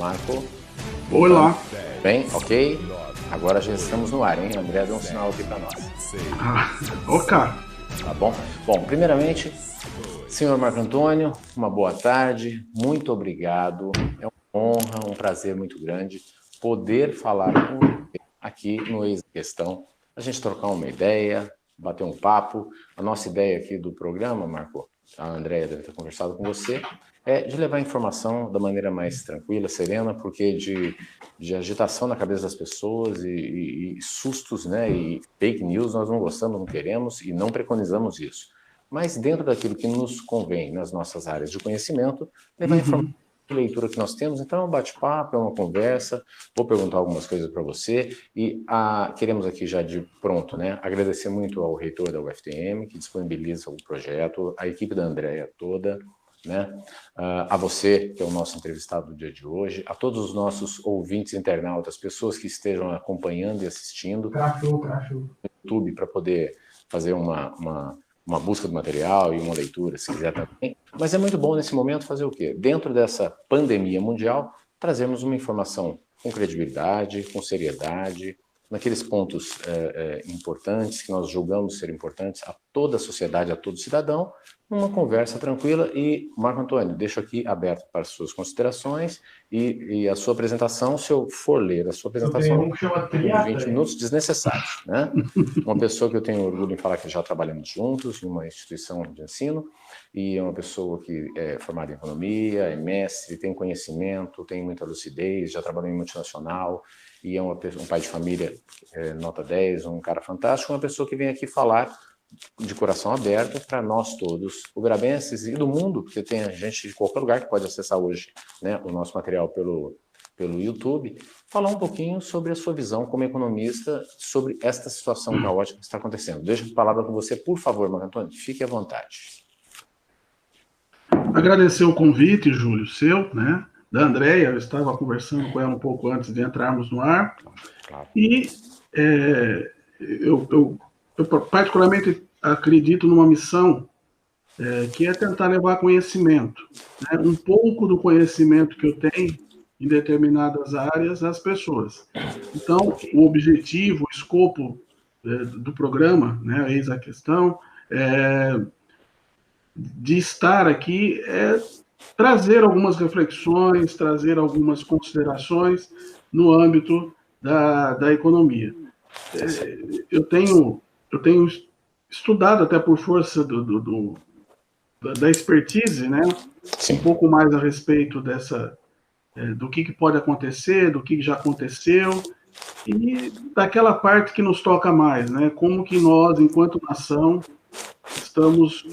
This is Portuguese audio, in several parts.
Marco. Oi lá. Bem, ok? Agora já estamos no ar, hein? O André deu um sinal aqui para nós. Ok. Tá bom? Bom, primeiramente, senhor Marco Antônio, uma boa tarde, muito obrigado. É uma honra, um prazer muito grande poder falar com você aqui no Eis a Questão, a gente trocar uma ideia, bater um papo. A nossa ideia aqui do programa, Marco, a Andréia deve ter conversado com você, é de levar a informação da maneira mais tranquila, serena, porque de agitação na cabeça das pessoas e sustos, né, e fake news nós não gostamos, não queremos e não preconizamos isso. Mas dentro daquilo que nos convém nas nossas áreas de conhecimento, levar a informação de leitura que nós temos. Então é um bate-papo, é uma conversa, vou perguntar algumas coisas para você e queremos aqui já de pronto, né, agradecer muito ao reitor da UFTM que disponibiliza o projeto, a equipe da Andréia toda, né? A você, que é o nosso entrevistado do dia de hoje, a todos os nossos ouvintes internautas, pessoas que estejam acompanhando e assistindo no YouTube para poder fazer uma busca do material e uma leitura, se quiser também. Mas é muito bom nesse momento fazer o quê? Dentro dessa pandemia mundial, trazermos uma informação com credibilidade, com seriedade, naqueles pontos importantes que nós julgamos ser importantes a toda a sociedade, a todo cidadão, uma conversa tranquila. E, Marco Antônio, deixo aqui aberto para as suas considerações e a sua apresentação, se eu for ler a sua apresentação, em 20 minutos desnecessários, né? Uma pessoa que eu tenho orgulho em falar que já trabalhamos juntos em uma instituição de ensino, e é uma pessoa que é formada em economia, é mestre, tem conhecimento, tem muita lucidez, já trabalhou em multinacional, e é um pai de família nota 10, um cara fantástico, uma pessoa que vem aqui falar de coração aberto para nós todos, ubrabenses e do mundo, porque tem gente de qualquer lugar que pode acessar hoje, né, o nosso material pelo YouTube, falar um pouquinho sobre a sua visão como economista sobre esta situação caótica que está acontecendo. Deixo a palavra com você, por favor, Marco Antônio, fique à vontade. Agradecer o convite, Júlio, seu, né, da Andréia, eu estava conversando com ela um pouco antes de entrarmos no ar, claro. E eu particularmente acredito numa missão que é tentar levar conhecimento, né, um pouco do conhecimento que eu tenho em determinadas áreas às pessoas. Então, o objetivo, o escopo do programa, né, Eis a Questão, de estar aqui é trazer algumas reflexões, trazer algumas considerações no âmbito da economia. Eu tenho estudado até por força da expertise, né, um pouco mais a respeito do que pode acontecer, do que já aconteceu, e daquela parte que nos toca mais, né, como que nós, enquanto nação, estamos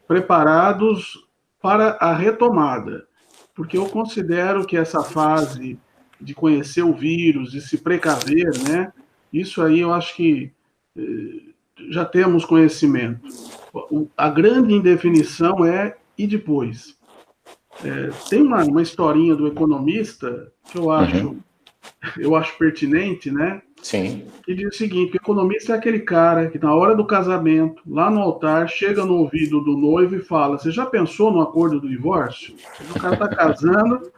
preparados para a retomada, porque eu considero que essa fase de conhecer o vírus, de se precaver, né, isso aí eu acho que já temos conhecimento. A grande indefinição é e depois. Tem uma historinha do economista que eu acho pertinente, né? Sim. Que diz o seguinte: o economista é aquele cara que na hora do casamento, lá no altar, chega no ouvido do noivo e fala: você já pensou no acordo do divórcio? O cara está casando,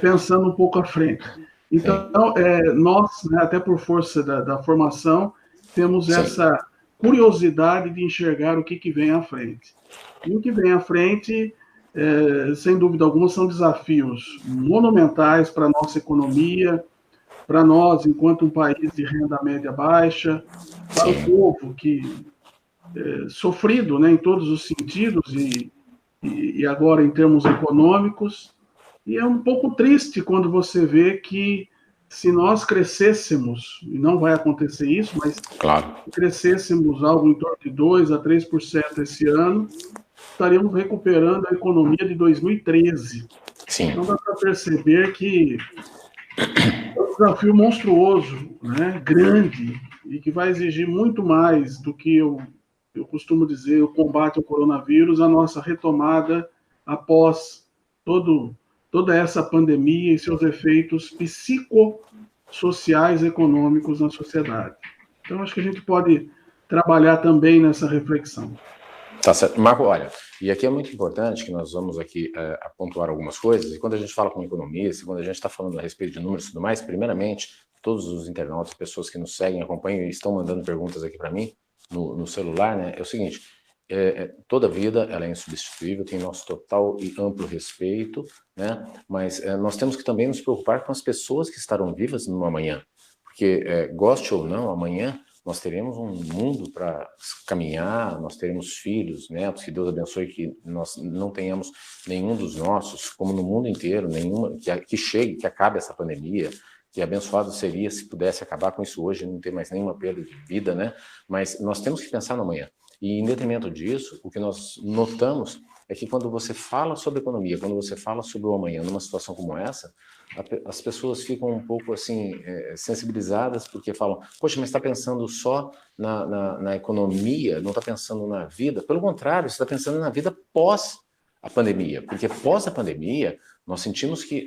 pensando um pouco à frente. Então, nós, né, até por força da formação, temos essa curiosidade de enxergar o que vem à frente. E o que vem à frente, sem dúvida alguma, são desafios monumentais para a nossa economia, para nós, enquanto um país de renda média baixa, para o povo que sofrido, né, em todos os sentidos e agora em termos econômicos. E é um pouco triste quando você vê que se nós crescêssemos, e não vai acontecer isso, mas se crescêssemos algo em torno de 2% a 3% esse ano, estaríamos recuperando a economia de 2013. Sim. Então dá para perceber que é um desafio monstruoso, né, grande, e que vai exigir muito mais do que eu costumo dizer, o combate ao coronavírus, a nossa retomada após toda essa pandemia e seus efeitos psicossociais e econômicos na sociedade. Então, acho que a gente pode trabalhar também nessa reflexão. Tá certo. Marco, olha, e aqui é muito importante que nós vamos aqui pontuar algumas coisas, e quando a gente fala com economista, quando a gente está falando a respeito de números e tudo mais, primeiramente, todos os internautas, pessoas que nos seguem, acompanham e estão mandando perguntas aqui para mim no celular, né, é o seguinte, toda vida ela é insubstituível, tem nosso total e amplo respeito, né, mas nós temos que também nos preocupar com as pessoas que estarão vivas no amanhã, porque goste ou não, amanhã nós teremos um mundo para caminhar, nós teremos filhos, netos, que Deus abençoe que nós não tenhamos nenhum dos nossos, como no mundo inteiro, nenhuma que chegue, que acabe essa pandemia, que abençoado seria se pudesse acabar com isso hoje, não ter mais nenhuma perda de vida, né? Mas nós temos que pensar no amanhã. E em detrimento disso, o que nós notamos é que quando você fala sobre economia, quando você fala sobre o amanhã, numa situação como essa, as pessoas ficam um pouco assim sensibilizadas porque falam, poxa, mas está pensando só na economia, não está pensando na vida? Pelo contrário, você está pensando na vida pós a pandemia, porque pós a pandemia nós sentimos que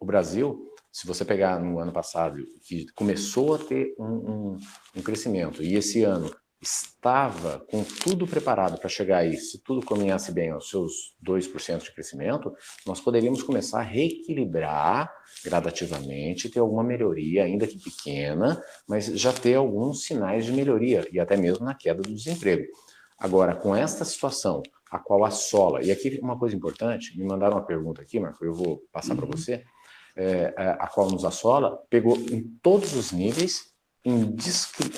o Brasil, se você pegar no ano passado, que começou a ter um crescimento, e esse ano estava com tudo preparado para chegar aí, se tudo caminhasse bem aos seus 2% de crescimento, nós poderíamos começar a reequilibrar gradativamente, ter alguma melhoria, ainda que pequena, mas já ter alguns sinais de melhoria, e até mesmo na queda do desemprego. Agora, com esta situação, a qual assola, e aqui uma coisa importante, me mandaram uma pergunta aqui, Marco, eu vou passar para você, a qual nos assola, pegou em todos os níveis,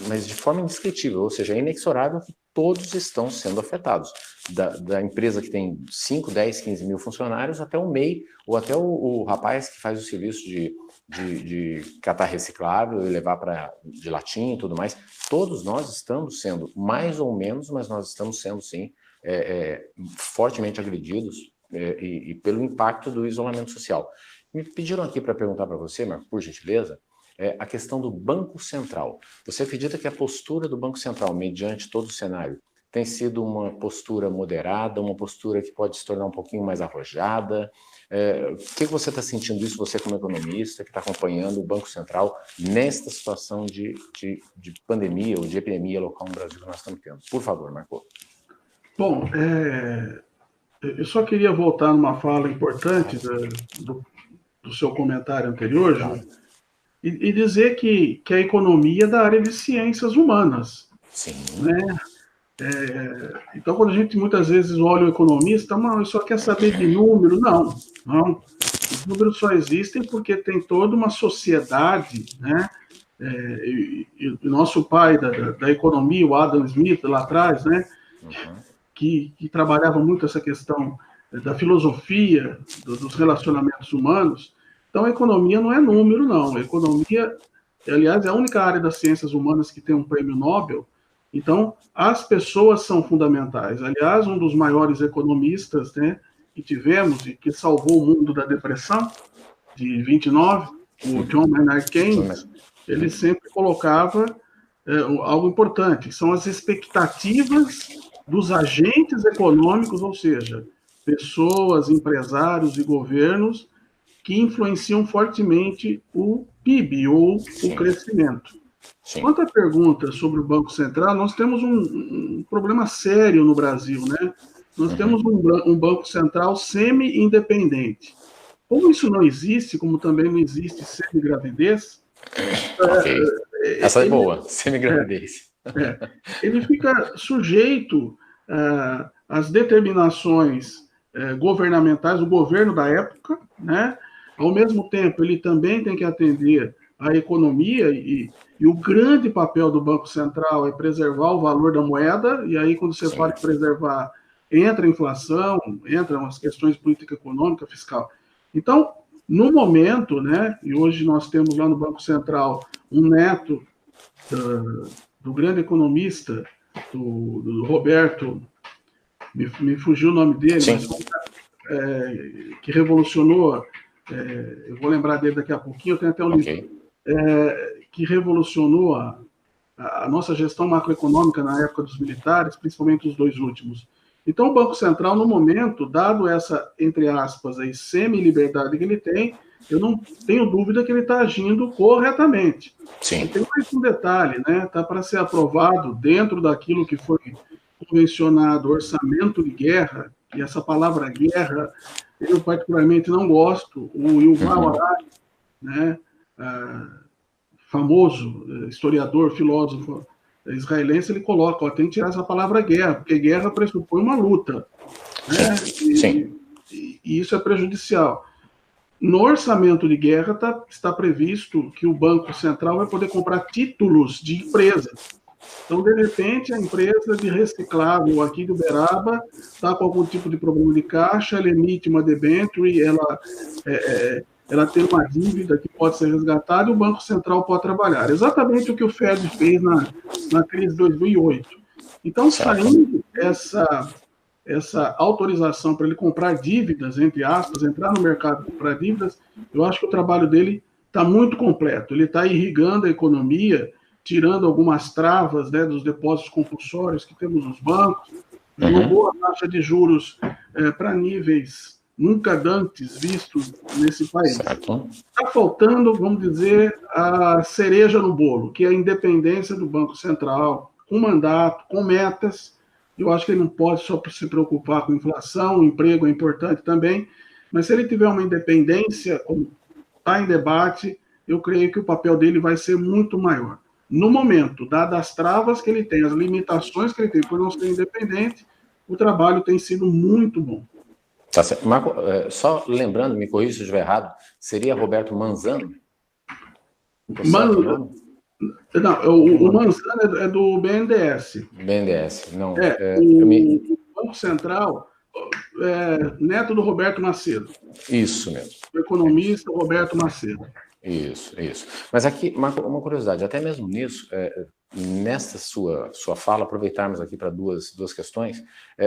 mas de forma indescritível, ou seja, é inexorável que todos estão sendo afetados. Da empresa que tem 5, 10, 15 mil funcionários até o MEI, ou até o rapaz que faz o serviço de catar reciclável e levar de latim e tudo mais. Todos nós estamos sendo, mais ou menos, mas nós estamos sendo, sim, fortemente agredidos e pelo impacto do isolamento social. Me pediram aqui para perguntar para você, Marco, por gentileza, a questão do Banco Central. Você acredita que a postura do Banco Central, mediante todo o cenário, tem sido uma postura moderada, uma postura que pode se tornar um pouquinho mais arrojada? O que você está sentindo isso, você como economista, que está acompanhando o Banco Central nesta situação de pandemia ou de epidemia local no Brasil que nós estamos tendo? Por favor, Marco. Bom, eu só queria voltar numa fala importante do seu comentário anterior, João, e dizer que a economia é da área de ciências humanas. Sim. Né? Então, quando a gente muitas vezes olha o economista, ele só quer saber de número. Não. Os números só existem porque tem toda uma sociedade, né? E o nosso pai da economia, o Adam Smith, lá atrás, né? Que trabalhava muito essa questão da filosofia, dos relacionamentos humanos. Então, a economia não é número, não. A economia, aliás, é a única área das ciências humanas que tem um prêmio Nobel. Então, as pessoas são fundamentais. Aliás, um dos maiores economistas, né, que tivemos e que salvou o mundo da depressão, de 29, o John Maynard Keynes, ele sempre colocava algo importante, que são as expectativas dos agentes econômicos, ou seja, pessoas, empresários e governos que influenciam fortemente o PIB, ou o crescimento. Sim. Quanto à pergunta sobre o Banco Central, nós temos um problema sério no Brasil, né? Nós temos um Banco Central semi-independente. Como isso não existe, como também não existe semi-gravidez... Okay. Essa é boa, semi-gravidez. Ele fica sujeito às determinações governamentais, do governo da época, né? Ao mesmo tempo, ele também tem que atender à economia e o grande papel do Banco Central é preservar o valor da moeda, e aí quando você fala em preservar, entra a inflação, entram as questões de política econômica, fiscal. Então, no momento, né, e hoje nós temos lá no Banco Central um neto do grande economista, do Roberto, me fugiu o nome dele, mas, que revolucionou, eu vou lembrar dele daqui a pouquinho, eu tenho até um livro, que revolucionou a nossa gestão macroeconômica na época dos militares, principalmente os dois últimos. Então, o Banco Central, no momento, dado essa, entre aspas, aí, semi-liberdade que ele tem, eu não tenho dúvida que ele está agindo corretamente. Sim. E tem mais um detalhe, né? Está para ser aprovado dentro daquilo que foi mencionado orçamento de guerra, e essa palavra guerra, eu particularmente não gosto. O Yuval Harari, né, famoso historiador, filósofo israelense, ele coloca, tem que tirar essa palavra guerra, porque guerra pressupõe uma luta, né? E isso é prejudicial. No orçamento de guerra está previsto que o Banco Central vai poder comprar títulos de empresas. Então, de repente, a empresa de reciclável aqui de Uberaba está com algum tipo de problema de caixa, ela emite uma debenture, ela tem uma dívida que pode ser resgatada e o Banco Central pode trabalhar. Exatamente o que o Fed fez na crise de 2008. Então, saindo essa autorização para ele comprar dívidas, entre aspas, entrar no mercado e comprar dívidas, eu acho que o trabalho dele está muito completo. Ele está irrigando a economia, tirando algumas travas, né, dos depósitos compulsórios que temos nos bancos, uma boa taxa de juros para níveis nunca antes vistos nesse país. Está faltando, vamos dizer, a cereja no bolo, que é a independência do Banco Central, com mandato, com metas. Eu acho que ele não pode só se preocupar com inflação, o emprego é importante também, mas se ele tiver uma independência, como está em debate, eu creio que o papel dele vai ser muito maior. No momento, dadas as travas que ele tem, as limitações que ele tem por não ser independente, o trabalho tem sido muito bom. Tá certo. Marco, só lembrando, me corrija se eu estiver errado, seria Roberto Manzano? Não, o Manzano é do BNDES. BNDES, não. O Banco Central neto do Roberto Macedo. Isso mesmo. O economista Roberto Macedo. Isso. Mas aqui, Marco, uma curiosidade, até mesmo nisso, nesta sua fala, aproveitarmos aqui para duas questões,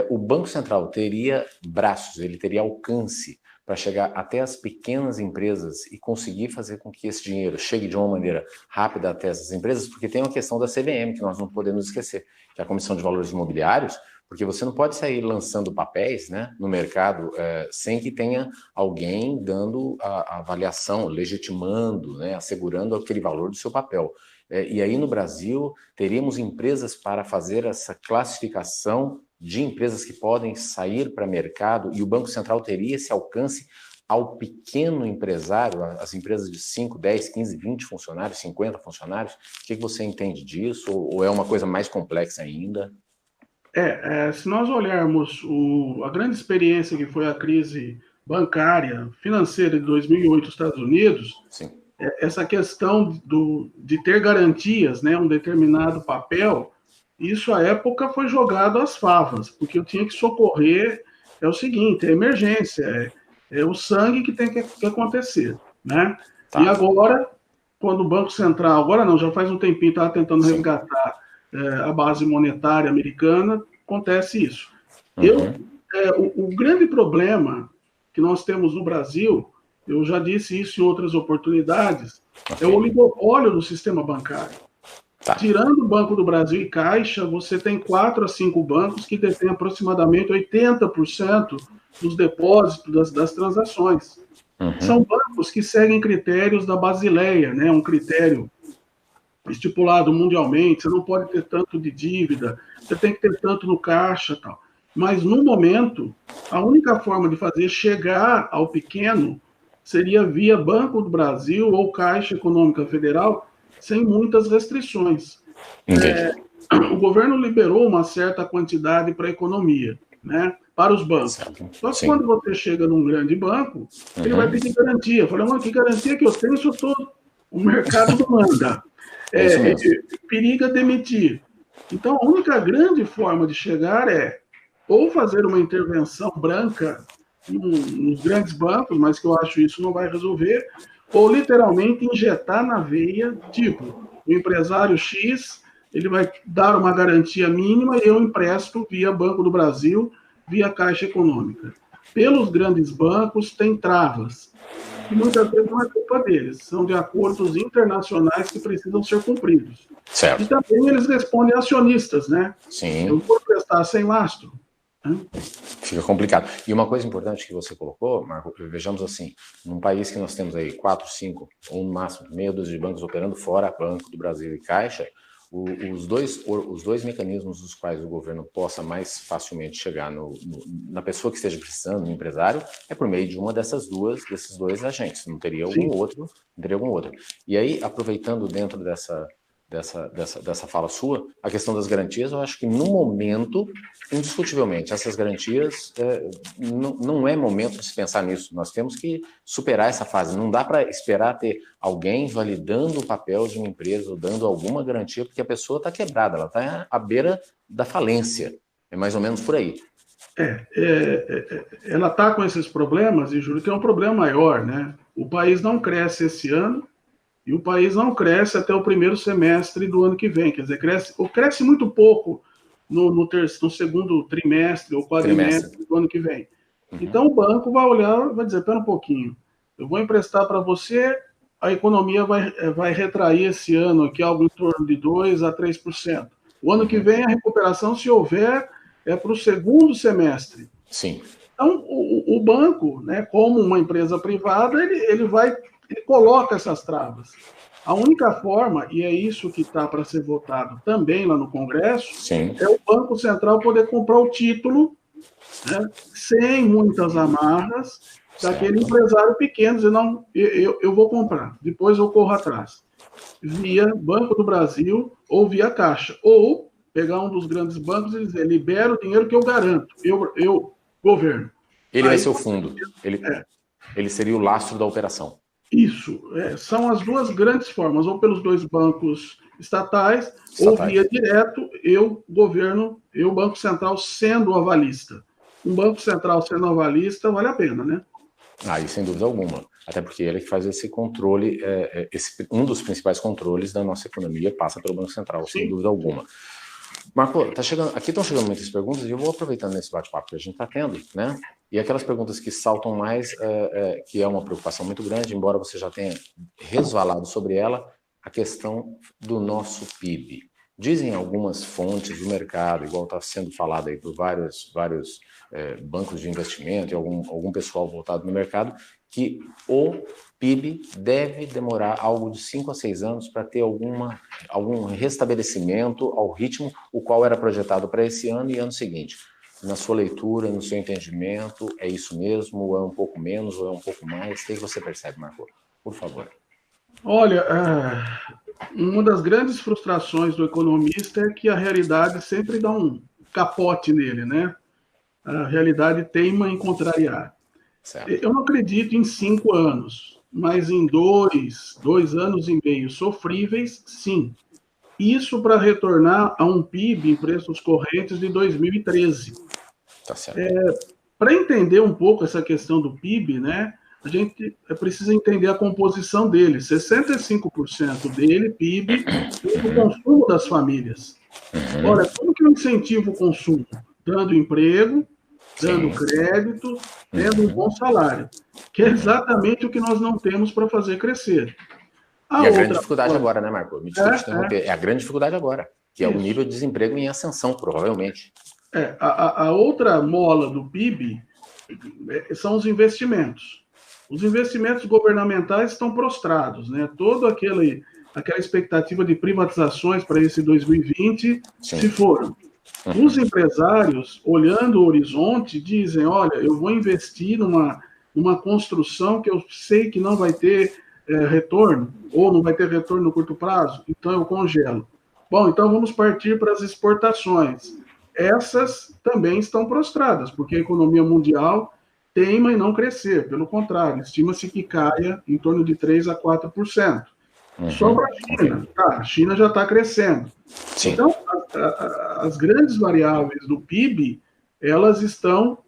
o Banco Central teria braços, ele teria alcance para chegar até as pequenas empresas e conseguir fazer com que esse dinheiro chegue de uma maneira rápida até essas empresas, porque tem uma questão da CVM, que nós não podemos esquecer, que é a Comissão de Valores Imobiliários, porque você não pode sair lançando papéis, né, no mercado sem que tenha alguém dando a avaliação, legitimando, né, assegurando aquele valor do seu papel. E aí no Brasil teríamos empresas para fazer essa classificação de empresas que podem sair para mercado e o Banco Central teria esse alcance ao pequeno empresário, as empresas de 5, 10, 15, 20 funcionários, 50 funcionários. O que você entende disso? Ou é uma coisa mais complexa ainda? Se nós olharmos a grande experiência que foi a crise bancária, financeira de 2008 nos Estados Unidos, sim, essa questão de ter garantias, né, um determinado papel, isso à época foi jogado às favas, porque eu tinha que socorrer, é o seguinte, é emergência, é o sangue que tem que acontecer, né? Tá. E agora, quando o Banco Central, agora não, já faz um tempinho, estava tentando resgatar a base monetária americana, acontece isso. O grande problema que nós temos no Brasil, eu já disse isso em outras oportunidades, é o oligopólio do sistema bancário. Tá. Tirando o Banco do Brasil e Caixa, você tem 4 a 5 bancos que detêm aproximadamente 80% dos depósitos das transações. São bancos que seguem critérios da Basileia, né? Um critério estipulado mundialmente, você não pode ter tanto de dívida, você tem que ter tanto no caixa e tal. Mas, no momento, a única forma de fazer chegar ao pequeno seria via Banco do Brasil ou Caixa Econômica Federal, sem muitas restrições. O governo liberou uma certa quantidade para a economia, né, para os bancos. Só que quando você chega num grande banco, ele vai pedir garantia. Eu falei, que garantia que eu tenho se o mercado não manda? Periga demitir. Então, a única grande forma de chegar é ou fazer uma intervenção branca nos grandes bancos, mas que eu acho isso não vai resolver, ou literalmente injetar na veia, tipo, o empresário X, ele vai dar uma garantia mínima e eu empresto via Banco do Brasil, via Caixa Econômica. Pelos grandes bancos, tem travas. E muitas vezes não é culpa deles, são de acordos internacionais que precisam ser cumpridos. Certo. E também eles respondem a acionistas, né? Sim. Eu vou prestar sem lastro. Fica complicado. E uma coisa importante que você colocou, Marco, vejamos assim, num país que nós temos aí 4, 5, ou no máximo meia dúzia de bancos operando fora Banco do Brasil e Caixa, os dois mecanismos dos quais o governo possa mais facilmente chegar na pessoa que esteja precisando, no empresário, é por meio de desses dois agentes. Não teria algum outro. E aí, aproveitando dentro dessa fala sua, a questão das garantias, eu acho que no momento, indiscutivelmente, essas garantias não é momento de se pensar nisso. Nós temos que superar essa fase. Não dá para esperar ter alguém validando o papel de uma empresa ou dando alguma garantia, porque a pessoa está quebrada, ela está à beira da falência. É mais ou menos por aí. Ela está com esses problemas, e Júlio, tem um problema maior, né? O país não cresce esse ano, e o país não cresce até o primeiro semestre do ano que vem. Quer dizer, cresce muito pouco no segundo trimestre ou quadrimestre do ano que vem. Uhum. Então, o banco vai olhar, vai dizer, espera um pouquinho, eu vou emprestar para você, a economia vai retrair esse ano aqui algo em torno de 2% a 3%. O ano que vem, a recuperação, se houver, é para o segundo semestre. Sim. Então, o banco, né, como uma empresa privada, ele coloca essas travas. A única forma, e é isso que está para ser votado também lá no Congresso, Sim, é o Banco Central poder comprar o título, né, sem muitas amarras, daquele empresário pequeno, dizer, não, eu vou comprar, depois eu corro atrás. Via Banco do Brasil ou via Caixa. Ou pegar um dos grandes bancos e dizer, libera o dinheiro que eu garanto, eu governo. Ele vai ser o fundo, ele seria o lastro da operação. Isso, são as duas grandes formas, ou pelos dois bancos estatais, ou via direto, governo, Banco Central sendo o avalista. Um Banco Central sendo avalista vale a pena, né? Aí, sem dúvida alguma. Até porque ele que faz esse controle, um dos principais controles da nossa economia passa pelo Banco Central, Sim. Sem dúvida alguma. Marco, aqui estão chegando muitas perguntas e eu vou aproveitando nesse bate-papo que a gente está tendo, né? E aquelas perguntas que saltam mais, que é uma preocupação muito grande, embora você já tenha resvalado sobre ela, a questão do nosso PIB. Dizem algumas fontes do mercado, igual está sendo falado aí por vários bancos de investimento e algum pessoal voltado no mercado, que o PIB deve demorar algo de 5 a 6 anos para ter algum restabelecimento ao ritmo, o qual era projetado para esse ano e ano seguinte. Na sua leitura, no seu entendimento, é isso mesmo? Ou é um pouco menos, ou é um pouco mais? O que você percebe, Marco? Por favor. Olha, uma das grandes frustrações do economista é que a realidade sempre dá um capote nele, né? A realidade teima em contrariar. Certo. Eu não acredito em 5 anos, mas em 2 anos e meio sofríveis, sim. Isso para retornar a um PIB em preços correntes de 2013. Tá certo. Para entender um pouco essa questão do PIB, né, a gente precisa entender a composição dele. 65% dele, PIB, é o consumo das famílias. Olha, como que eu incentivo o consumo? Dando emprego, dando crédito, tendo um bom salário, que é exatamente o que nós não temos para fazer crescer. A grande dificuldade agora, né, Marco? Me desculpe te interromper. É a grande dificuldade agora, que é o nível de desemprego em ascensão, provavelmente. A outra mola do PIB são os investimentos. Os investimentos governamentais estão prostrados, né? Toda aquela expectativa de privatizações para esse 2020 se foram. Os empresários, olhando o horizonte, dizem, olha, eu vou investir numa construção que eu sei que não vai ter retorno, ou não vai ter retorno no curto prazo, então eu congelo. Bom, então vamos partir para as exportações. Essas também estão prostradas, porque a economia mundial teima em não crescer, pelo contrário, estima-se que caia em torno de 3% a 4%. Sobra a China. A China já está crescendo. Sim. Então, as grandes variáveis do PIB, elas estão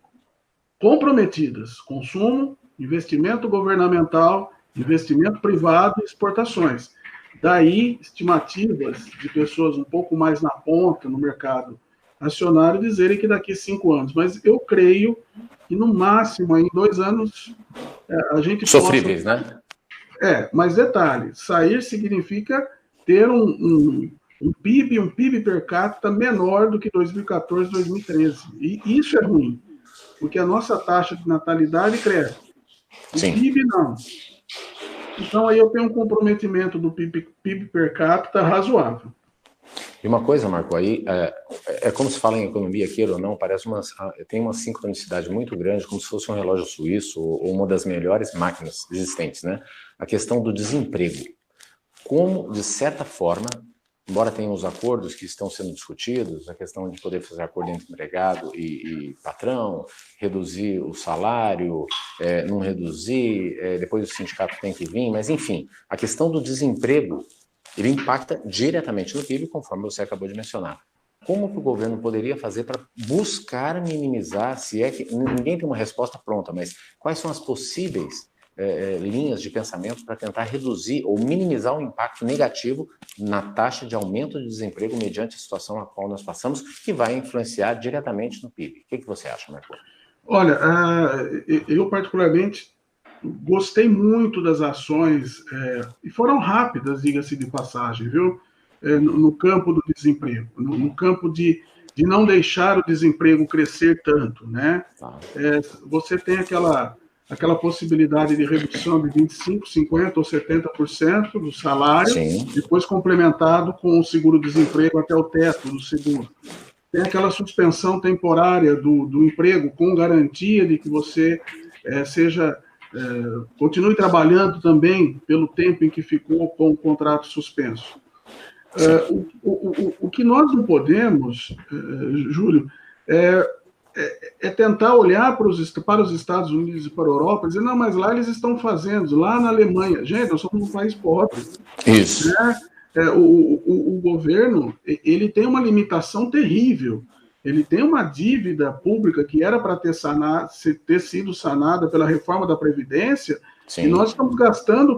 comprometidas. Consumo, investimento governamental, investimento privado e exportações. Daí, estimativas de pessoas um pouco mais na ponta no mercado acionário dizerem que daqui a 5 anos. Mas eu creio que, no máximo, em 2 anos, a gente sofríveis, né? Mas detalhe, sair significa ter um PIB, um PIB per capita menor do que 2014, 2013. E isso é ruim, porque a nossa taxa de natalidade cresce. O PIB não. Então aí eu tenho um comprometimento do PIB per capita razoável. E uma coisa, Marco, aí é como se fala em economia, queira ou não, tem uma sincronicidade muito grande, como se fosse um relógio suíço ou uma das melhores máquinas existentes, né? A questão do desemprego. Como, de certa forma, embora tenha os acordos que estão sendo discutidos, a questão de poder fazer acordo entre empregado e patrão, reduzir o salário, não reduzir, depois o sindicato tem que vir, mas enfim, a questão do desemprego, ele impacta diretamente no PIB, conforme você acabou de mencionar. Como que o governo poderia fazer para buscar minimizar, se é que ninguém tem uma resposta pronta, mas quais são as possíveis linhas de pensamento para tentar reduzir ou minimizar o impacto negativo na taxa de aumento de desemprego mediante a situação a qual nós passamos, que vai influenciar diretamente no PIB. O que você acha, Marco? Olha, eu particularmente gostei muito das ações, e foram rápidas, diga-se de passagem, viu? No campo do desemprego, no campo de não deixar o desemprego crescer tanto, né? Você tem aquela possibilidade de redução de 25%, 50% ou 70% do salário, Sim. Depois complementado com o seguro-desemprego até o teto do seguro. Tem aquela suspensão temporária do emprego com garantia de que você continue trabalhando também pelo tempo em que ficou com o contrato suspenso. O que nós não podemos, Júlio, é tentar olhar para os Estados Unidos e para a Europa e dizer, não, mas lá eles estão fazendo, lá na Alemanha. Gente, nós somos um país pobre. Isso. Né? O governo, ele tem uma limitação terrível. Ele tem uma dívida pública que era para ter sido sanada pela reforma da Previdência, Sim. E nós estamos gastando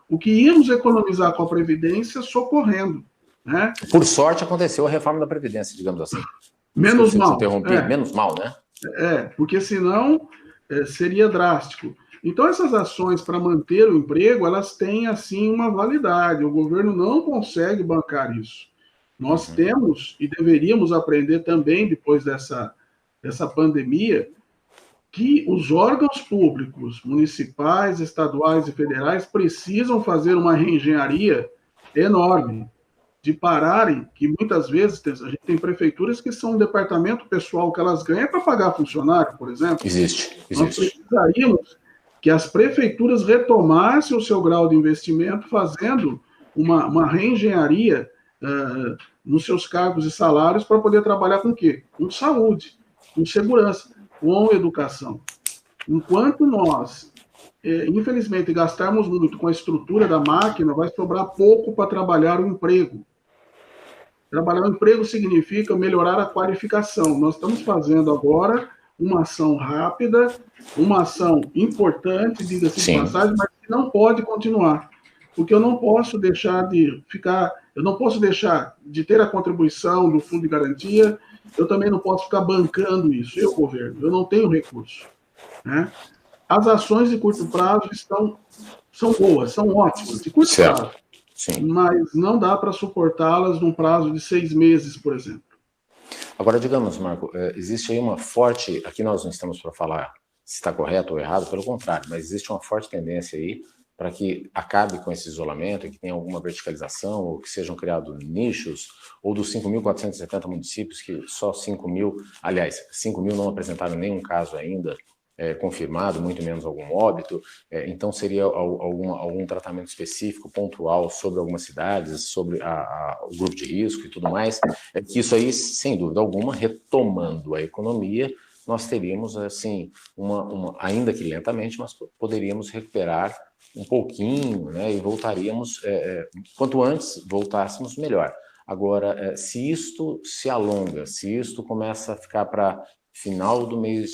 o que íamos economizar com a Previdência socorrendo. Né? Por sorte, aconteceu a reforma da Previdência, digamos assim. Menos mal. Menos mal, né? Porque senão seria drástico. Então, essas ações para manter o emprego, elas têm, assim, uma validade. O governo não consegue bancar isso. Nós temos e deveríamos aprender também, depois dessa pandemia, que os órgãos públicos, municipais, estaduais e federais, precisam fazer uma reengenharia enorme, de pararem, que muitas vezes a gente tem prefeituras que são um departamento pessoal que elas ganham para pagar funcionário, por exemplo. Existe. Nós precisaríamos que as prefeituras retomassem o seu grau de investimento, fazendo uma reengenharia nos seus cargos e salários para poder trabalhar com o quê? Com saúde, com segurança, com educação. Enquanto nós, infelizmente, gastarmos muito com a estrutura da máquina, vai sobrar pouco para trabalhar o emprego. Trabalhar o emprego significa melhorar a qualificação. Nós estamos fazendo agora uma ação rápida, uma ação importante, diga-se de passagem, mas que não pode continuar. Porque eu não posso deixar de ter a contribuição do Fundo de Garantia, eu também não posso ficar bancando isso, governo, eu não tenho recurso. Né? As ações de curto prazo são boas, são ótimas, de curto prazo. Sim. Mas não dá para suportá-las num prazo de 6 meses, por exemplo. Agora, digamos, Marco, existe aí uma forte... Aqui nós não estamos para falar se está correto ou errado, pelo contrário, mas existe uma forte tendência aí para que acabe com esse isolamento, que tenha alguma verticalização, ou que sejam criados nichos, ou dos 5.470 municípios, que só 5.000 não apresentaram nenhum caso ainda confirmado, muito menos algum óbito, então seria algum tratamento específico, pontual, sobre algumas cidades, sobre o grupo de risco e tudo mais, que isso aí, sem dúvida alguma, retomando a economia, nós teríamos, assim, ainda que lentamente, mas poderíamos recuperar um pouquinho, né, e voltaríamos, quanto antes voltássemos, melhor. Agora, se isto se alonga, se isto começa a ficar para final do mês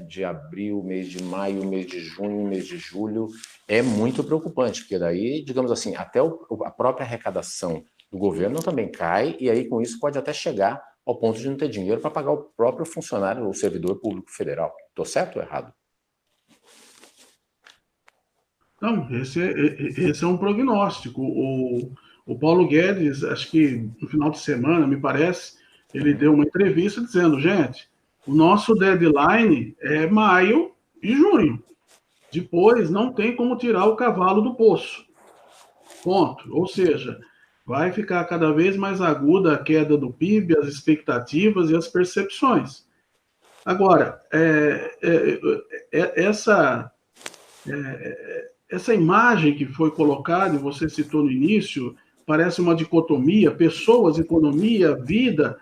de abril, mês de maio, mês de junho, mês de julho, é muito preocupante, porque daí, digamos assim, até a própria arrecadação do governo também cai, e aí com isso pode até chegar ao ponto de não ter dinheiro para pagar o próprio funcionário ou servidor público federal. Estou certo ou errado? Não, esse é um prognóstico. O Paulo Guedes, acho que no final de semana, me parece, ele deu uma entrevista dizendo, gente, o nosso deadline é maio e junho. Depois não tem como tirar o cavalo do poço. Ponto. Ou seja, vai ficar cada vez mais aguda a queda do PIB, as expectativas e as percepções. Agora, essa imagem que foi colocada, e você citou no início, parece uma dicotomia, pessoas, economia, vida.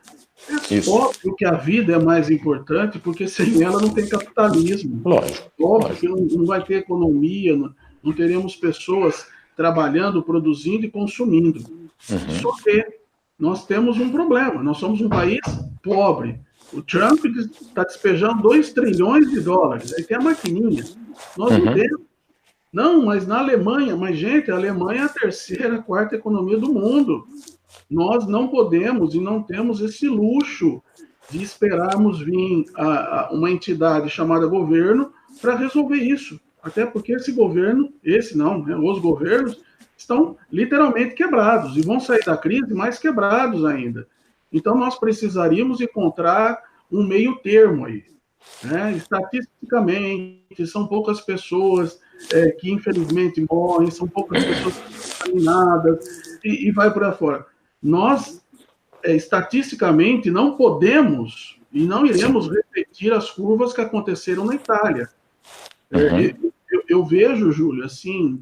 É Isso. óbvio que a vida é mais importante, porque sem ela não tem capitalismo. Lógico. Óbvio que não vai ter economia, não teremos pessoas trabalhando, produzindo e consumindo. Só que nós temos um problema, nós somos um país pobre. O Trump está despejando 2 trilhões de dólares, aí tem a maquininha. Nós não temos. Não, mas na Alemanha, mas gente, a Alemanha é a terceira, quarta economia do mundo. Nós não podemos e não temos esse luxo de esperarmos vir uma entidade chamada governo para resolver isso. Até porque esse governo, os governos, estão literalmente quebrados e vão sair da crise mais quebrados ainda. Então, nós precisaríamos encontrar um meio termo aí. Né? Estatisticamente, são poucas pessoas que, infelizmente, morrem, são poucas pessoas contaminadas e vai para fora. Nós, estatisticamente, não podemos e não iremos repetir as curvas que aconteceram na Itália. Eu vejo, Júlio, assim,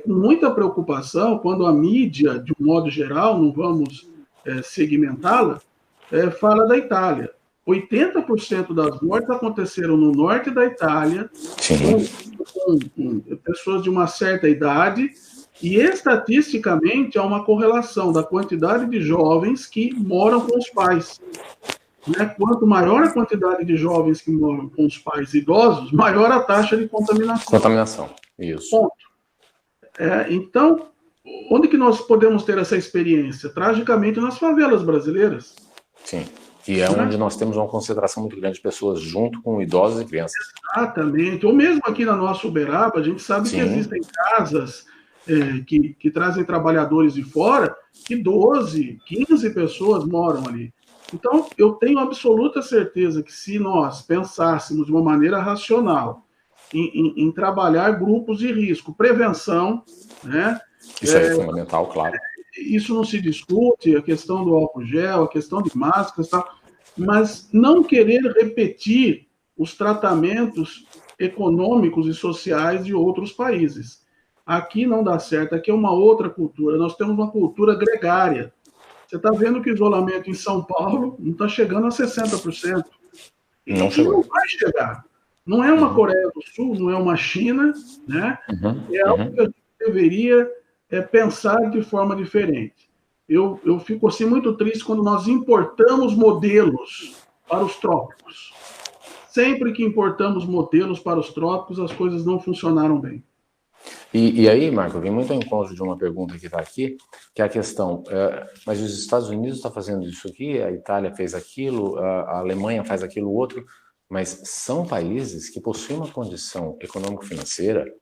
com muita preocupação quando a mídia, de um modo geral, não vamos segmentá-la, fala da Itália. 80% das mortes aconteceram no norte da Itália, com pessoas de uma certa idade, e estatisticamente há uma correlação da quantidade de jovens que moram com os pais. Né? Quanto maior a quantidade de jovens que moram com os pais idosos, maior a taxa de contaminação. Contaminação, isso. Ponto. Então, onde que nós podemos ter essa experiência? Tragicamente, nas favelas brasileiras. Sim, e é onde nós temos uma concentração muito grande de pessoas junto com idosos e crianças. Exatamente. Ou mesmo aqui na nossa Uberaba, a gente sabe que existem casas que trazem trabalhadores de fora, que 12, 15 pessoas moram ali. Então, eu tenho absoluta certeza que se nós pensássemos de uma maneira racional em trabalhar grupos de risco, prevenção, né? Isso é fundamental, claro. Isso não se discute, a questão do álcool gel, a questão de máscaras, tal, mas não querer repetir os tratamentos econômicos e sociais de outros países. Aqui não dá certo, aqui é uma outra cultura, nós temos uma cultura gregária. Você está vendo que o isolamento em São Paulo não está chegando a 60%. Não chegou. Não vai chegar. Não é uma Coreia do Sul, não é uma China, né? É algo que a gente deveria pensar de forma diferente. Eu fico assim muito triste quando nós importamos modelos para os trópicos. Sempre que importamos modelos para os trópicos, as coisas não funcionaram bem. E aí, Marco, vem muito ao encontro de uma pergunta que está aqui, que é a questão, mas os Estados Unidos estão fazendo isso aqui, a Itália fez aquilo, a Alemanha faz aquilo outro, mas são países que possuem uma condição econômico-financeira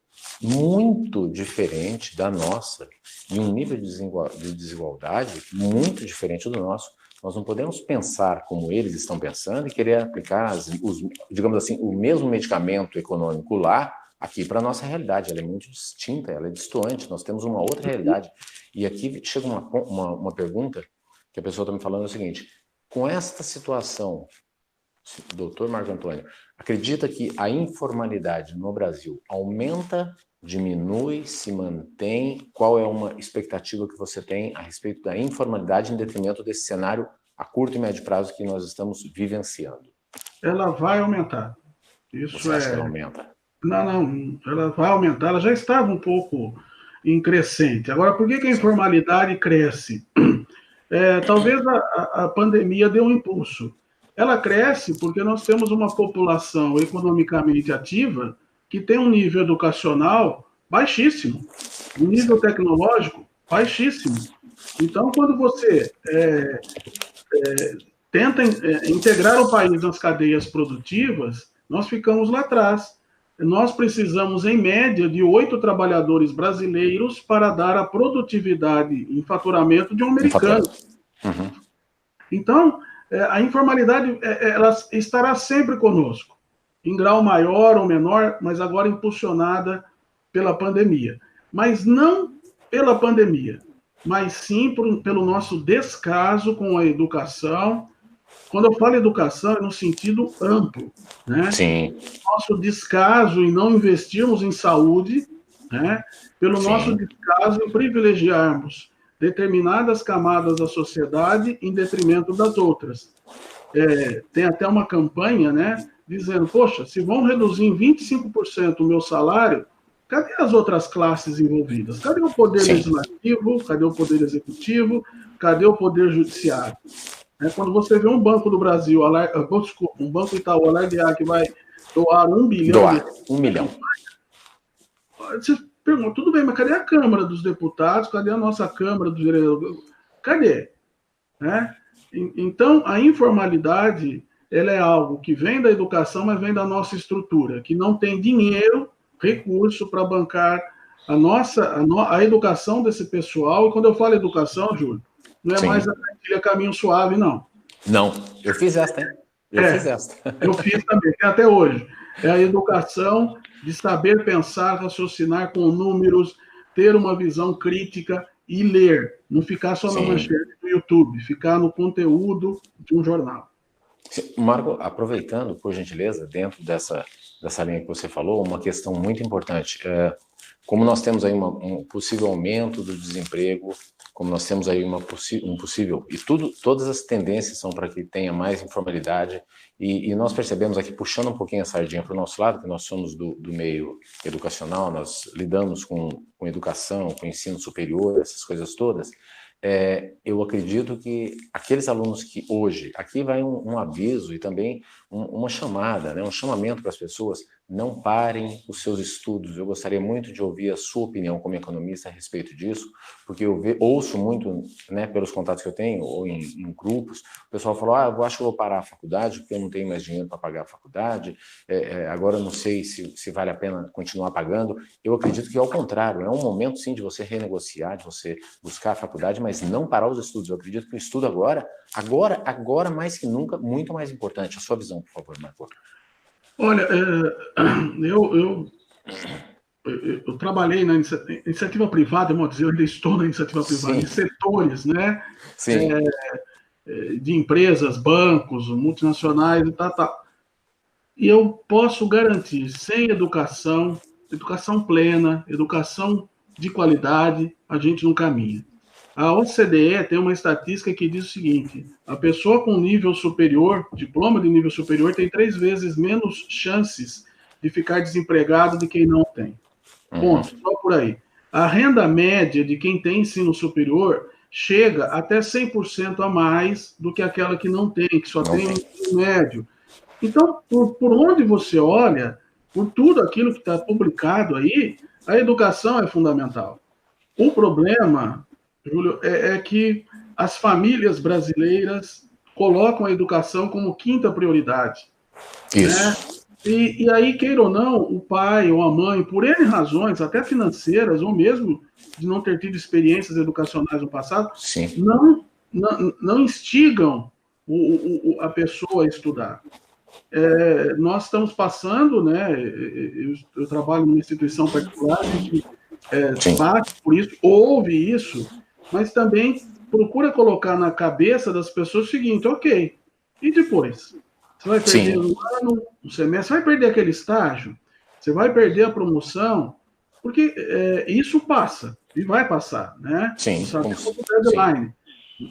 muito diferente da nossa, e um nível de desigualdade muito diferente do nosso. Nós não podemos pensar como eles estão pensando e querer aplicar, digamos assim, o mesmo medicamento econômico lá, aqui para a nossa realidade. Ela é muito distinta, ela é distante, nós temos uma outra realidade. E aqui chega uma pergunta que a pessoa está me falando, é o seguinte: com esta situação, doutor Marco Antônio, acredita que a informalidade no Brasil aumenta, diminui, se mantém? Qual é uma expectativa que você tem a respeito da informalidade em detrimento desse cenário a curto e médio prazo que nós estamos vivenciando? Ela vai aumentar. Isso você acha que ela aumenta? Não, ela vai aumentar, ela já estava um pouco em crescente. Agora, por que a informalidade cresce? Talvez a pandemia dê um impulso. Ela cresce porque nós temos uma população economicamente ativa que tem um nível educacional baixíssimo, um nível tecnológico baixíssimo. Então, quando você tenta integrar o país nas cadeias produtivas, nós ficamos lá atrás. Nós precisamos, em média, de 8 trabalhadores brasileiros para dar a produtividade em faturamento de um americano. Então, a informalidade ela estará sempre conosco, em grau maior ou menor, mas agora impulsionada pela pandemia. Mas não pela pandemia. mas sim pelo nosso descaso com a educação. Quando eu falo educação, é no sentido amplo, né? Sim. Nosso descaso em não investirmos em saúde, né? Pelo nosso Sim. descaso em privilegiarmos determinadas camadas da sociedade em detrimento das outras. Tem até uma campanha, né, dizendo, poxa, se vão reduzir em 25% o meu salário, cadê as outras classes envolvidas? Cadê o poder Sim. legislativo? Cadê o poder executivo? Cadê o poder judiciário? Quando você vê um Banco do Brasil, um Banco Itaú alardear que vai doar 1 bilhão Doar 1 milhão. Você pergunta, tudo bem, mas cadê a Câmara dos Deputados? Cadê a nossa Câmara dos Vereadores? Cadê? Né? Então, a informalidade, ela é algo que vem da educação, mas vem da nossa estrutura, que não tem dinheiro, recurso para bancar a educação desse pessoal. E quando eu falo educação, Júlio, não é Sim. mais a cartilha Caminho Suave, não. Não, eu fiz esta, hein? Fiz esta. Eu fiz também, até hoje. É a educação de saber pensar, raciocinar com números, ter uma visão crítica e ler. Não ficar só na manchete do YouTube, ficar no conteúdo de um jornal. Marco, aproveitando, por gentileza, dentro dessa linha que você falou, uma questão muito importante. Como nós temos aí um possível aumento do desemprego, como nós temos aí um possível... E todas as tendências são para que tenha mais informalidade, e nós percebemos aqui, puxando um pouquinho a sardinha para o nosso lado, que nós somos do meio educacional, nós lidamos com educação, com ensino superior, essas coisas todas. Eu acredito que aqueles alunos que hoje, aqui vai um aviso e também uma chamada, né, um chamamento para as pessoas, não parem os seus estudos. Eu gostaria muito de ouvir a sua opinião como economista a respeito disso, porque eu ouço muito, né, pelos contatos que eu tenho, ou em grupos, o pessoal fala, eu acho que eu vou parar a faculdade porque eu não tenho mais dinheiro para pagar a faculdade, agora eu não sei se vale a pena continuar pagando. Eu acredito que, ao contrário, é um momento, sim, de você renegociar, de você buscar a faculdade, mas não parar os estudos. Eu acredito que o estudo agora mais que nunca, muito mais importante. A sua visão, por favor, Marco. Olha, eu trabalhei na iniciativa privada, eu ainda estou na iniciativa privada, em setores, né? Sim. De empresas, bancos, multinacionais e tal. E eu posso garantir, sem educação plena, educação de qualidade, a gente não caminha. A OCDE tem uma estatística que diz o seguinte: a pessoa com nível superior, diploma de nível superior, tem 3 vezes menos chances de ficar desempregado do que quem não tem. Ponto, só por aí. A renda média de quem tem ensino superior chega até 100% a mais do que aquela que não tem, que só tem ensino médio. Então, por onde você olha, por tudo aquilo que está publicado aí, a educação é fundamental. O problema, Júlio, é que as famílias brasileiras colocam a educação como quinta prioridade. Isso. Né? E aí, queira ou não, o pai ou a mãe, por N razões, até financeiras, ou mesmo de não ter tido experiências educacionais no passado, não instigam a pessoa a estudar. Nós estamos passando, né? Eu trabalho numa instituição particular, a gente passa por isso, ouve isso, mas também procura colocar na cabeça das pessoas o seguinte: ok, e depois? Você vai perder um ano, um semestre, você vai perder aquele estágio, você vai perder a promoção, porque isso passa, e vai passar, né? Sim. Deadline.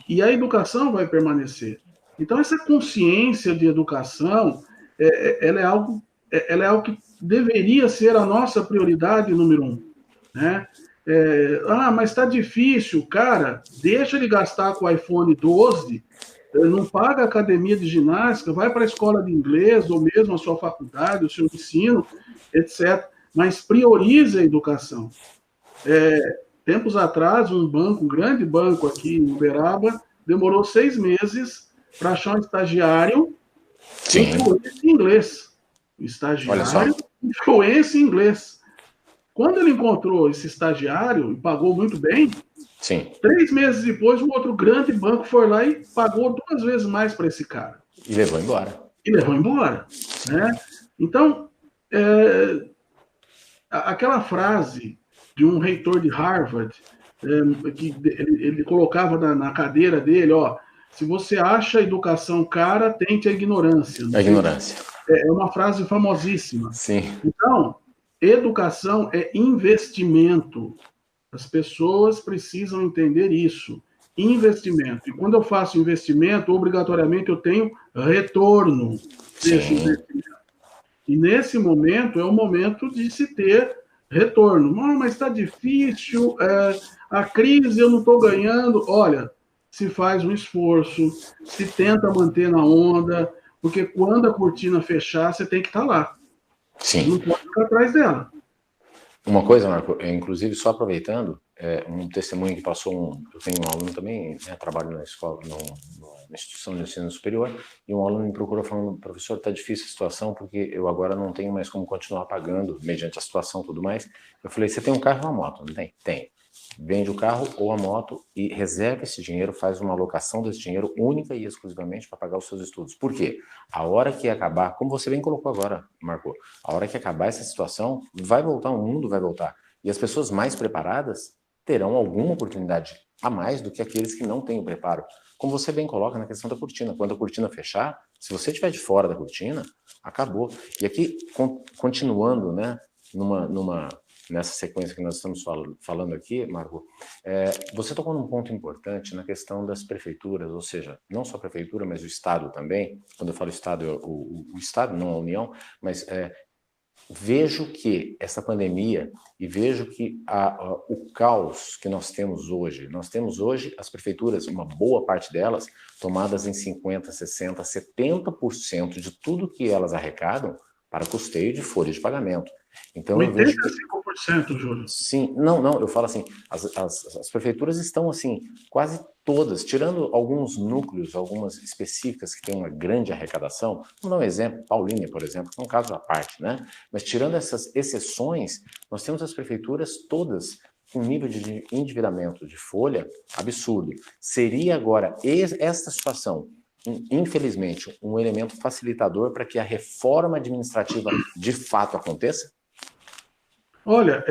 E a educação vai permanecer. Então, essa consciência de educação, ela é algo que deveria ser a nossa prioridade número 1. Né? Mas está difícil. Cara, deixa ele gastar com o iPhone 12, não paga a academia de ginástica, vai para a escola de inglês, ou mesmo a sua faculdade, o seu ensino, etc. Mas priorize a educação. Tempos atrás, um grande banco aqui em Uberaba, demorou 6 meses para achar um estagiário influência em inglês. Estagiário influência em inglês. Quando ele encontrou esse estagiário e pagou muito bem, 3 meses depois, um outro grande banco foi lá e pagou 2 vezes mais para esse cara. E levou embora. Né? Então, aquela frase de um reitor de Harvard, que ele colocava na cadeira dele, ó, se você acha a educação cara, tente a ignorância. A ignorância. É uma frase famosíssima. Sim. Então, educação é investimento. As pessoas precisam entender isso. Investimento. E quando eu faço investimento, obrigatoriamente eu tenho retorno desse investimento. E nesse momento é o momento de se ter retorno. Não, mas está difícil, a crise eu não estou ganhando. Olha, se faz um esforço, se tenta manter na onda, porque quando a cortina fechar, você tem que estar lá. Sim. Não pode ficar atrás dela. Uma coisa, Marco, inclusive só aproveitando, um testemunho que passou, eu tenho um aluno também, né, trabalho na escola, na instituição de ensino superior, e um aluno me procurou falando, professor, está difícil a situação, porque eu agora não tenho mais como continuar pagando, mediante a situação e tudo mais. Eu falei, você tem um carro ou uma moto? Não tem? Tem. Vende o carro ou a moto e reserva esse dinheiro, faz uma alocação desse dinheiro única e exclusivamente para pagar os seus estudos. Por quê? A hora que acabar, como você bem colocou agora, Marco, a hora que acabar essa situação, vai voltar, o mundo vai voltar. E as pessoas mais preparadas terão alguma oportunidade a mais do que aqueles que não têm o preparo. Como você bem coloca na questão da cortina, quando a cortina fechar, se você estiver de fora da cortina, acabou. E aqui, continuando, né, nessa sequência que nós estamos falando aqui, Marco, você tocou num ponto importante na questão das prefeituras, ou seja, não só a prefeitura, mas o Estado também. Quando eu falo Estado, o Estado, não a União, mas vejo que essa pandemia e vejo que o caos que nós temos hoje as prefeituras, uma boa parte delas, tomadas em 50%, 60%, 70% de tudo que elas arrecadam para custeio de folha de pagamento. Então, 85%, Júlio. Sim, não, eu falo assim, as prefeituras estão assim, quase todas, tirando alguns núcleos, algumas específicas que têm uma grande arrecadação, vamos dar um exemplo, Paulínia, por exemplo, que é um caso à parte, né? Mas tirando essas exceções, nós temos as prefeituras todas com um nível de endividamento de folha absurdo. Seria agora esta situação, infelizmente, um elemento facilitador para que a reforma administrativa de fato aconteça? Olha,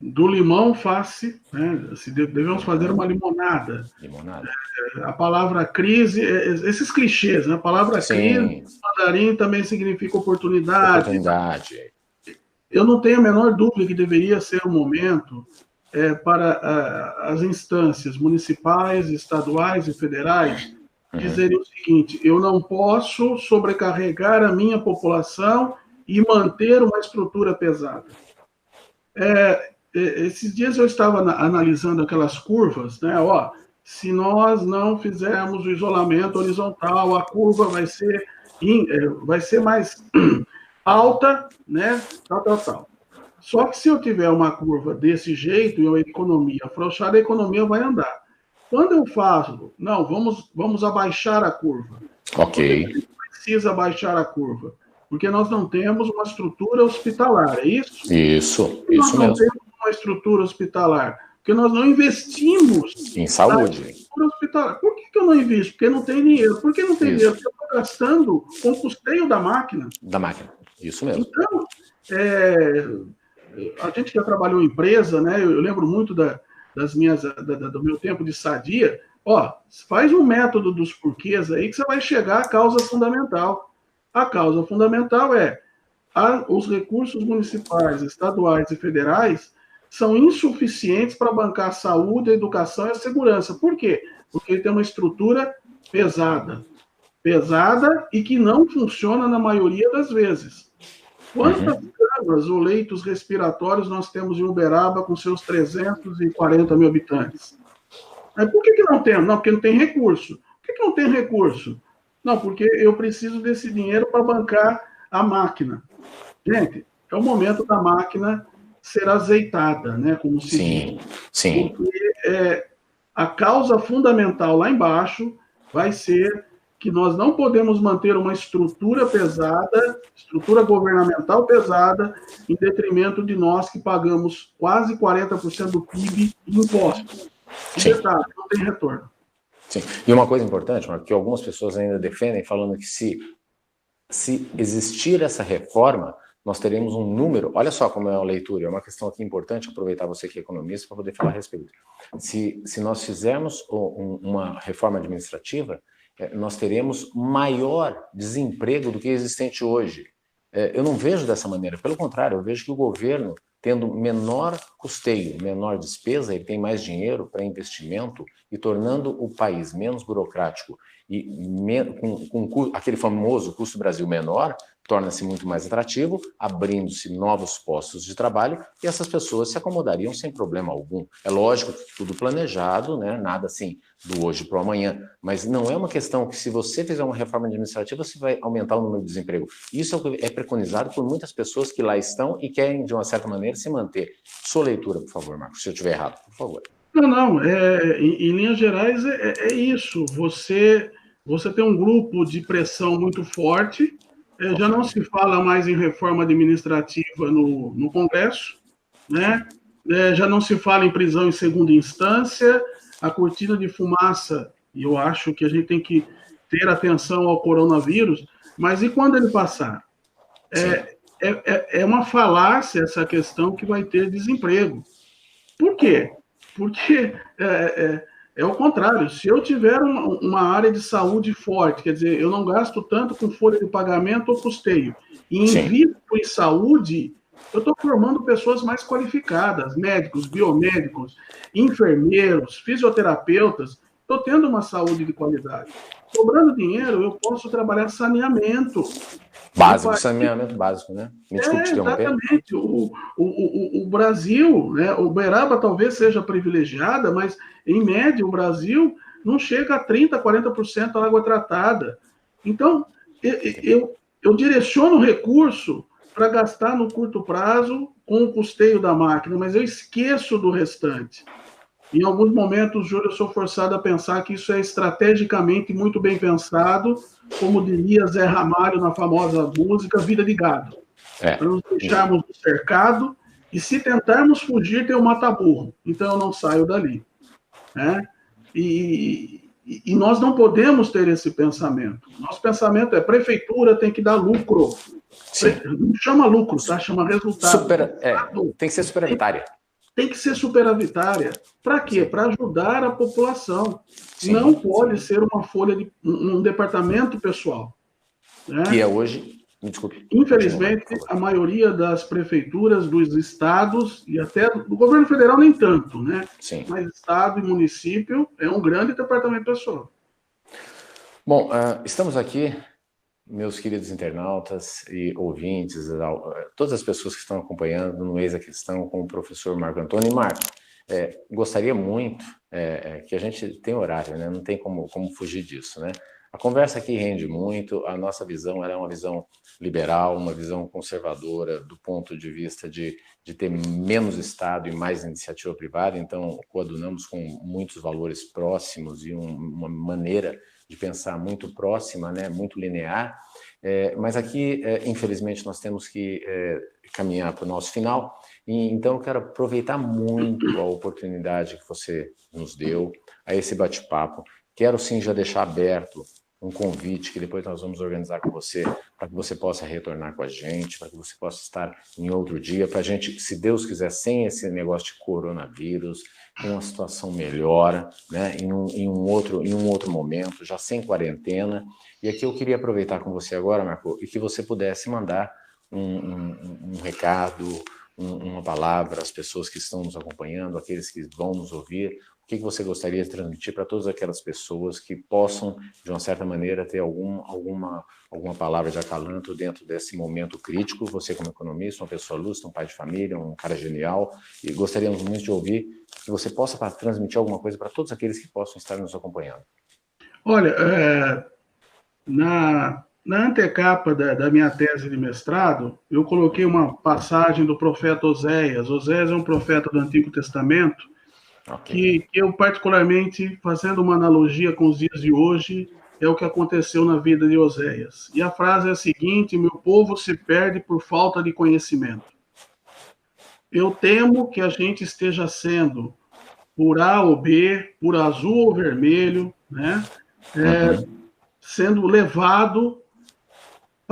do limão faz-se, né? Devemos fazer uma limonada. Limonada. A palavra crise, esses clichês, né? A palavra Sim. Crise, no mandarim também significa oportunidade. Oportunidade. Eu não tenho a menor dúvida que deveria ser um momento para as instâncias municipais, estaduais e federais dizerem o seguinte: eu não posso sobrecarregar a minha população e manter uma estrutura pesada. Esses dias eu estava analisando aquelas curvas, né? Ó, se nós não fizermos o isolamento horizontal, a curva vai ser mais alta, né? Tal. Só que se eu tiver uma curva desse jeito e a economia afrouxar, a economia vai andar. Quando eu faço, não, vamos abaixar a curva. Ok. Precisa abaixar a curva, porque nós não temos uma estrutura hospitalar, é isso? Isso nós não mesmo. temos uma estrutura hospitalar? Porque nós não investimos em saúde. Na estrutura hospitalar. Por que eu não invisto? Porque não tem dinheiro. Por que não tem dinheiro? Porque eu estou gastando com o custeio da máquina. Da máquina, isso mesmo. Então, a gente já trabalhou em empresa, né? Eu lembro muito do meu tempo de sadia. Ó, faz um método dos porquês aí que você vai chegar à causa fundamental. A causa fundamental os recursos municipais, estaduais e federais são insuficientes para bancar a saúde, a educação e a segurança. Por quê? Porque ele tem uma estrutura pesada e que não funciona na maioria das vezes. Quantas camas ou leitos respiratórios nós temos em Uberaba com seus 340 mil habitantes? Mas por que não temos? Não, porque não tem recurso. Por que não tem recurso? Não, porque eu preciso desse dinheiro para bancar a máquina. Gente, é o momento da máquina ser azeitada, né? Como se diz. Sim. Porque a causa fundamental lá embaixo vai ser que nós não podemos manter uma estrutura pesada, estrutura governamental pesada, em detrimento de nós que pagamos quase 40% do PIB em impostos. E detalhe, não tem retorno. Sim. E uma coisa importante, Marco, que algumas pessoas ainda defendem, falando que se existir essa reforma, nós teremos um número, olha só como é uma leitura, é uma questão aqui importante, aproveitar você que é economista para poder falar a respeito. Se nós fizermos uma reforma administrativa, nós teremos maior desemprego do que existente hoje. Eu não vejo dessa maneira, pelo contrário, eu vejo que o governo, tendo menor custeio, menor despesa, ele tem mais dinheiro para investimento e tornando o país menos burocrático e com aquele famoso custo Brasil menor, torna-se muito mais atrativo, abrindo-se novos postos de trabalho e essas pessoas se acomodariam sem problema algum. É lógico que tudo planejado, né? Nada assim do hoje para o amanhã, mas não é uma questão que se você fizer uma reforma administrativa, você vai aumentar o número de desemprego. Isso é preconizado por muitas pessoas que lá estão e querem, de uma certa maneira, se manter. Sua leitura, por favor, Marcos, se eu estiver errado, por favor. Não, em linhas gerais é isso. Você tem um grupo de pressão muito forte, já não se fala mais em reforma administrativa no Congresso, né? Já não se fala em prisão em segunda instância, a cortina de fumaça, e eu acho que a gente tem que ter atenção ao coronavírus, mas e quando ele passar? É uma falácia essa questão que vai ter desemprego. Por quê? Porque é o contrário. Se eu tiver uma área de saúde forte, quer dizer, eu não gasto tanto com folha de pagamento ou custeio, e invisto em saúde, eu estou formando pessoas mais qualificadas, médicos, biomédicos, enfermeiros, fisioterapeutas, estou tendo uma saúde de qualidade. Sobrando dinheiro, eu posso trabalhar saneamento. Básico, saneamento básico, né? Me desculpe te interromper. Exatamente. O Brasil, né, o Uberaba talvez seja privilegiada, mas, em média, o Brasil não chega a 30%, 40% da água tratada. Então, eu direciono o recurso para gastar no curto prazo com o custeio da máquina, mas eu esqueço do restante. Em alguns momentos, Júlio, eu sou forçado a pensar que isso é estrategicamente muito bem pensado, como diria Zé Ramalho na famosa música Vida de Gado. Para nos deixarmos no cercado e se tentarmos fugir, tem um mata-burro. Então eu não saio dali. Né? E nós não podemos ter esse pensamento. Nosso pensamento é prefeitura tem que dar lucro. Sim. Não chama lucro, tá? Chama resultado. Tem que ser superavitária. Tem que ser superavitária. Para quê? Para ajudar a população. Sim, não pode ser uma folha de um departamento pessoal. Né? Que é hoje, me desculpe. Infelizmente, a maioria das prefeituras, dos estados, e até do governo federal nem tanto, né? Sim. Mas estado e município é um grande departamento pessoal. Bom, estamos aqui, meus queridos internautas e ouvintes, todas as pessoas que estão acompanhando no Eis a Questão com o professor Marco Antônio. E Marco, gostaria muito que a gente tem horário, né? Não tem como fugir disso, né? A conversa aqui rende muito, a nossa visão ela é uma visão liberal, uma visão conservadora do ponto de vista de ter menos Estado e mais iniciativa privada, então coadunamos com muitos valores próximos e uma maneira de pensar muito próxima, né, muito linear, mas aqui, infelizmente, nós temos que caminhar para o nosso final, e então eu quero aproveitar muito a oportunidade que você nos deu, a esse bate-papo. Quero sim já deixar aberto um convite que depois nós vamos organizar com você, para que você possa retornar com a gente, para que você possa estar em outro dia, para a gente, se Deus quiser, sem esse negócio de coronavírus, em uma situação melhor, né, em um outro momento, já sem quarentena. E aqui eu queria aproveitar com você agora, Marco, e que você pudesse mandar um recado, uma palavra às pessoas que estão nos acompanhando, aqueles que vão nos ouvir. O que você gostaria de transmitir para todas aquelas pessoas que possam, de uma certa maneira, ter alguma palavra de acalanto dentro desse momento crítico? Você, como economista, uma pessoa lúcida, um pai de família, um cara genial, e gostaríamos muito de ouvir que você possa transmitir alguma coisa para todos aqueles que possam estar nos acompanhando. Olha, na antecapa da minha tese de mestrado, eu coloquei uma passagem do profeta Oséias. Oséias é um profeta do Antigo Testamento, que eu, particularmente, fazendo uma analogia com os dias de hoje, é o que aconteceu na vida de Oséias. E a frase é a seguinte: meu povo se perde por falta de conhecimento. Eu temo que a gente esteja sendo, por A ou B, por azul ou vermelho, né, sendo levado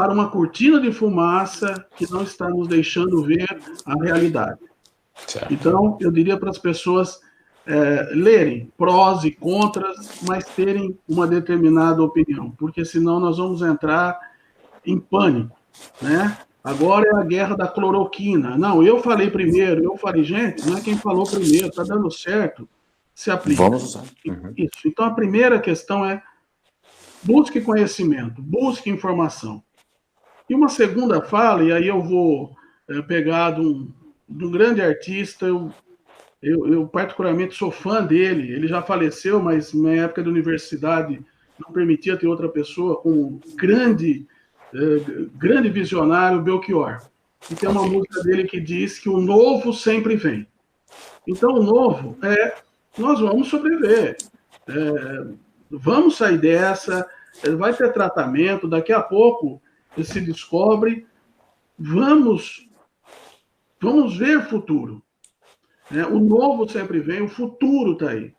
para uma cortina de fumaça que não está nos deixando ver a realidade. Certo. Então, eu diria para as pessoas lerem prós e contras, mas terem uma determinada opinião, porque senão nós vamos entrar em pânico, né? Agora é a guerra da cloroquina. Não, eu falei primeiro, gente, não é quem falou primeiro, está dando certo, se aplica. Vamos usar. Isso. Então, a primeira questão é busque conhecimento, busque informação. E uma segunda fala, e aí eu vou pegar de um grande artista, eu particularmente sou fã dele, ele já faleceu, mas na época da universidade não permitia ter outra pessoa como grande visionário, Belchior. E tem uma música dele que diz que o novo sempre vem. Então, o novo nós vamos sobreviver. Vamos sair dessa, vai ter tratamento, daqui a pouco se descobre, vamos ver futuro. O novo sempre vem, o futuro está aí.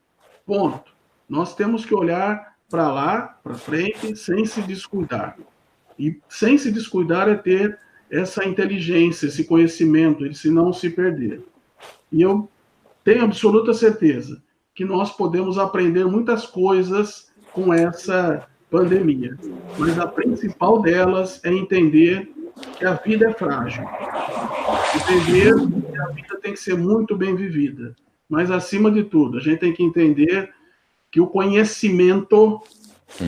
Ponto. Nós temos que olhar para lá, para frente, sem se descuidar. E sem se descuidar é ter essa inteligência, esse conhecimento, e se não se perder. E eu tenho absoluta certeza que nós podemos aprender muitas coisas com essa pandemia. Mas a principal delas é entender que a vida é frágil. Entender que a vida tem que ser muito bem vivida. Mas, acima de tudo, a gente tem que entender que o conhecimento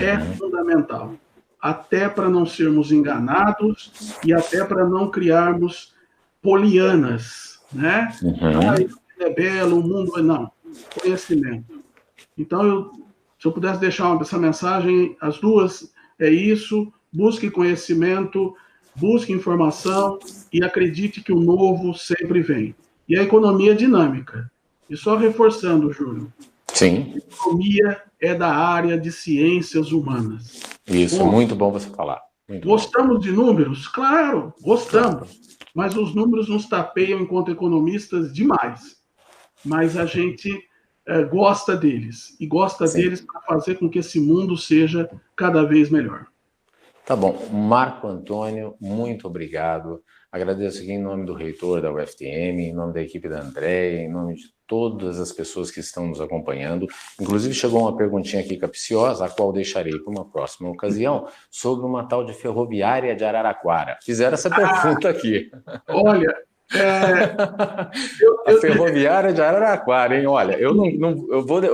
é fundamental. Até para não sermos enganados e até para não criarmos polianas, né? É belo, o mundo é... Não, conhecimento. Então, se eu pudesse deixar essa mensagem, as duas é isso: busque conhecimento, busque informação e acredite que o novo sempre vem. E a economia é dinâmica. E só reforçando, Júlio. Sim. A economia é da área de ciências humanas. Isso, bom, muito bom você falar. Gostamos de números? Claro, gostamos. Mas os números nos tapeiam enquanto economistas demais. Mas a gente gosta deles. E gosta deles para fazer com que esse mundo seja cada vez melhor. Tá bom. Marco Antônio, muito obrigado. Agradeço aqui em nome do reitor da UFTM, em nome da equipe da Andréia, em nome de todas as pessoas que estão nos acompanhando. Inclusive, chegou uma perguntinha aqui capciosa, a qual deixarei para uma próxima ocasião, sobre uma tal de ferroviária de Araraquara. Fizeram essa pergunta aqui. Olha... A ferroviária de Araraquara, hein? Olha, eu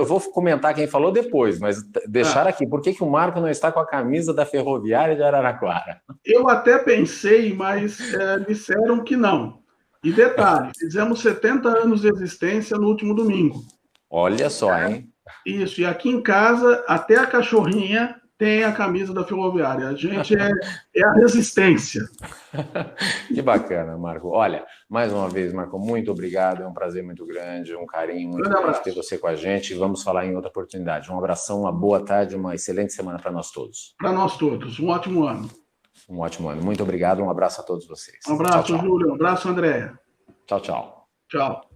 vou comentar quem falou depois, mas deixar aqui, por que o Marco não está com a camisa da ferroviária de Araraquara? Eu até pensei, mas disseram que não. E detalhe, fizemos 70 anos de existência no último domingo. Olha só, hein? Isso, e aqui em casa, até a cachorrinha tem a camisa da ferroviária. A gente é a resistência. Que bacana, Marco. Olha, mais uma vez, Marco, muito obrigado. É um prazer muito grande, um carinho muito grande ter você com a gente. Vamos falar em outra oportunidade. Um abração, uma boa tarde, uma excelente semana para nós todos. Para nós todos. Um ótimo ano. Um ótimo ano. Muito obrigado. Um abraço a todos vocês. Um abraço, tchau, tchau. Júlio. Um abraço, Andréia. Tchau, tchau. Tchau.